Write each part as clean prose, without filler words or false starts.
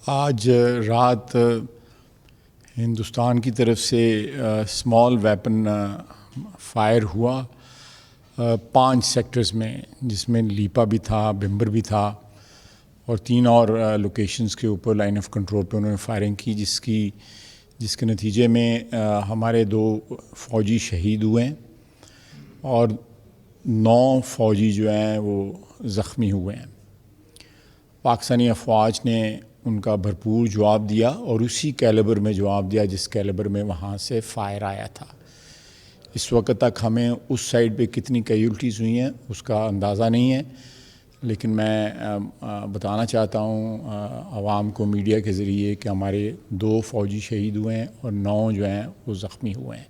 آج رات ہندوستان کی طرف سے اسمال ویپن فائر ہوا 5 سیکٹرز میں، جس میں لیپا بھی تھا، بھمبر بھی تھا، اور 3 اور لوکیشنز کے اوپر لائن آف کنٹرول پہ انہوں نے فائرنگ کی، جس کے نتیجے میں ہمارے 2 فوجی شہید ہوئے ہیں اور 9 فوجی جو ہیں وہ زخمی ہوئے ہیں۔ پاکستانی افواج نے ان کا بھرپور جواب دیا اور اسی کیلیبر میں جواب دیا جس کیلیبر میں وہاں سے فائر آیا تھا۔ اس وقت تک ہمیں اس سائڈ پہ کتنی کیجولٹیز ہوئی ہیں اس کا اندازہ نہیں ہے، لیکن میں بتانا چاہتا ہوں عوام کو میڈیا کے ذریعے کہ ہمارے 2 فوجی شہید ہوئے ہیں اور 9 جو ہیں وہ زخمی ہوئے ہیں۔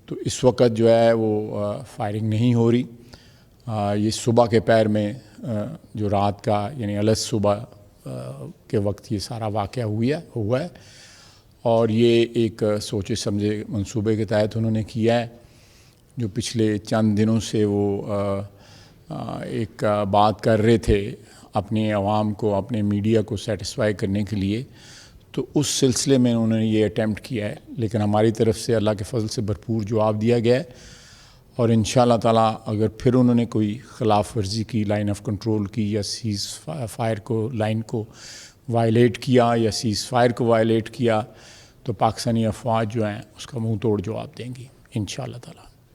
تو اس وقت جو ہے وہ فائرنگ نہیں ہو رہی۔ یہ صبح کے پیر میں جو رات کا یعنی الگ صبح کے وقت یہ سارا واقعہ ہوا ہے، اور یہ ایک سوچے سمجھے منصوبے کے تحت انہوں نے کیا ہے، جو پچھلے چند دنوں سے وہ ایک بات کر رہے تھے اپنے عوام کو، اپنے میڈیا کو سیٹسفائی کرنے کے لیے۔ تو اس سلسلے میں انہوں نے یہ اٹیمپٹ کیا ہے، لیکن ہماری طرف سے اللہ کے فضل سے بھرپور جواب دیا گیا ہے، اور انشاءاللہ تعالیٰ اگر پھر انہوں نے کوئی خلاف ورزی کی، لائن آف کنٹرول کی، یا سیز فائر کو لائن کو وائلیٹ کیا، یا سیز فائر کو وائلیٹ کیا، تو پاکستانی افواج جو ہیں اس کا منہ توڑ جواب دیں گی انشاءاللہ تعالیٰ۔